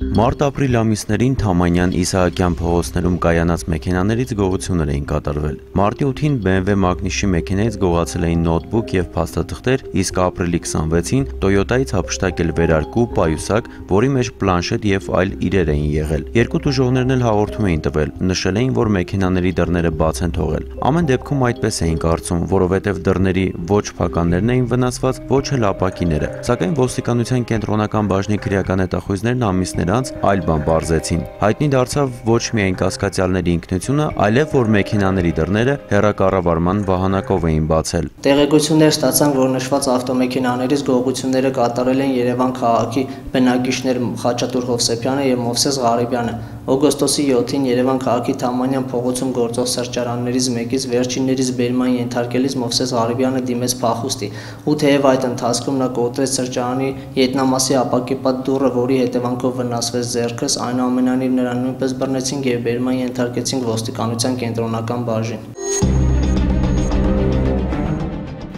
Մարտ-ապրիլ ամիսներին Թամանյան Իսահակյան փողոցներում կայանած մեքենաներից գողություններ էին կատարվել։ Մարտի 8-ին BMW Magnich-ի մեքենայից գողացել էին նոթբուք եւ փաստաթղթեր, իսկ ապրիլի 26-ին Toyota-ից հափշտակել վերարկու, պայուսակ, որի մեջ պլանշետ եւ այլ իրեր էին եղել։ Երկու տուժողներն էլ հաղորդում էին տվել, նշել էին, որ մեքենաների դռները բաց են թողել։ Ամեն դեպքում այդպես էին կարծում, որովհետեւ դռների ոչ փականներն էին վնասված, ոչ էլ ապակիները։ Սակայն ոստիկանության կենտրոնական բաժնի քրեական հետախույզներն ամիսներ այլ բան պարզեցին։ Հայտնի դարձավ ոչ միայն կասկածյալների ինքնությունը, այլև որ մեքենաների դռները հեռակառավարման վահանակով էին բացել։ Տեղեկություններ ստացանք, որ նշված ավտոմեքենաներից գողությունները կատարել են Երևան քաղաքի բնակիչներ Խաչատուր Հովսեփյանը եւ Մովսես Ղարիբյանը։ Օգոստոսի 7-ին Երևան քաղաքի Թամանյան փողոցում գործող սրճարաններից մեկից վերջիններից բերման ենթարկելիս Մովսես Ղարիբյանը դիմեց փախուստի, ու թեև այդ ընթացքում նա կոտրեց սրճարանի ետնամասի ապակեպատ դուռը, որի հետևանքով վնասվեց ձեռքս, այնուամենայնիվ նրան նույնպես բռնեցինք եւ բերման ենթարկեցինք ոստիկանության կենտրոնական բաժին։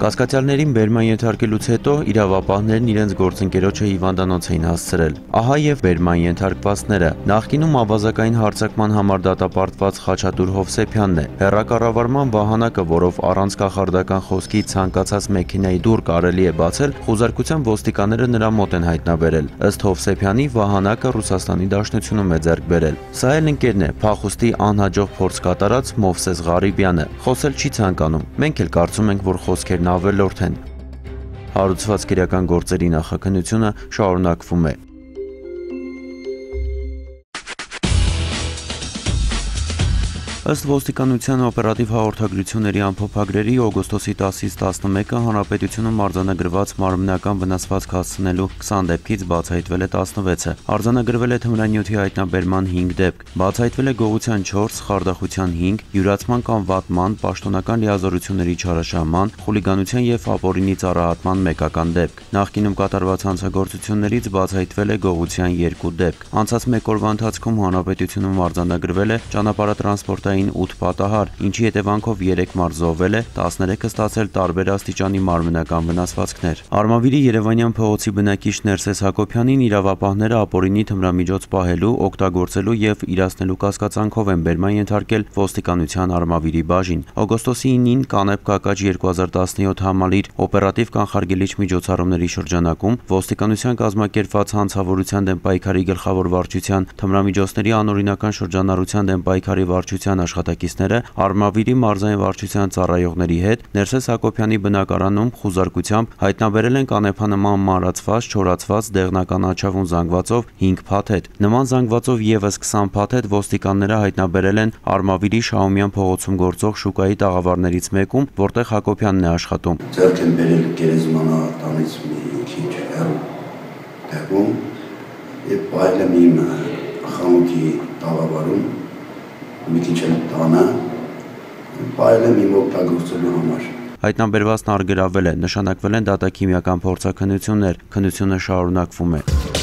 Կասկածյալներին բերման ենթարկելուց հետո իրավապահներն իրենց գործընկերոջը հիվանդանոց էին հասցրել։ Ահա եւ բերման ենթարկվածները։ Նախկինում ավազակային հարձակման համար դատապարտված Խաչատուր Հովսեփյանն է։ Հեռակառավարման վահանակը, որով առանց կախարդական խոսքի ցանկացած մեքենայի դուռ կարելի է բացել, խուզարկության ոստիկանները նրա մոտ են հայտնաբերել։ Ըստ Հովսեփյանի վահանակը Ռուսաստանի Դաշնությունում է ձեռք բերել։ Սա էլ ընկերն է, փախուստի անհաջող փորձ կատարած Մովսես Ղարիբյանը։ Խոսել չի ցանկանում։ Մենք էլ կարծում ենք, որ խոսքերն ավելորդ են։ Հարուցված քրեական գործերի նախաքննությունը շարունակվում է։ Ըստ ոստիկանության օպերատիվ հաղորդագրությունների ամփոփագրերի օգոստոսի 10-ից 11-ը հանրապետությունում արձանագրված մարմնական վնասվածք հասցնելու 20 դեպքից բացահայտվել է 16-ը։ Արձանագրվել է թմրանյութի հայտնաբերման 5 դեպք, բացահայտվել է գողության 4, խարդախության 5, յուրացման կամ վատման, պաշտոնական լիազորությունների չարաշահման, խուլիգանության եւ ապօրինի ծառայատման մեկական դեպք։ Նախկինում կատարված հանցագործություններից բացահայտվել է գողության 2 դեպք։ Անցած մեկ օրվա ընթացքում հանրապետությունում արձանագրվել է ճանապարհատրանսպորտային 8 պատահար, ինչի հետևանքով 3 մարդ զոհվել է, 13-ը ստացել տարբեր աստիճանի մարմնական վնասվածքներ։ Արմավիրի Երևանյան փողոցի բնակիչ Ներսես Հակոբյանին իրավապահները ապօրինի թմրամիջոց պահելու, օգտագործելու եւ իրացնելու կասկածանքով են բերման ենթարկել ոստիկանության Արմավիրի բաժին։ Օգոստոսի 9-ին Կանեփ Կակաջ 2017 համալիր օպերատիվ կանխարգելիչ միջոցառումների շրջանակում ոստիկանության կազմակերպված հանցավորության դեմ պայքարի գլխավոր վարչության թմրամիջոցների անօրինական շրջանառության դեմ պայքարի վարչության աշխատակիցները Արմավիրի մարզային վարչության ծառայողների հետ Ներսես Հակոբյանի բնակարանում խուզարկությամբ հայտնաբերել են կանեփանման մանրացված, չորացված, դեղնական աչավուն զանգվածով 5 փաթեթ։ Նման զանգվածով եւս 20 փաթեթ ոստիկանները հայտնաբերել են Արմավիրի Շահումյան փողոցում գործող շուկայի տաղավարներից մեկում, որտեղ Հակոբյանն է աշխատում։ Ձեռք են բերել գերեզմանատանից մի քիչ հեռու տեղում եւ այլն իմ խանութի տաղավարում մի քիչ էլ տանը բայել եմ իմ օգտագործելու համար։ Հայտնաբերվածն արգելավել է, նշանակվել են դատաքիմիական փորձաքննություններ, քննությունը շարունակվում է։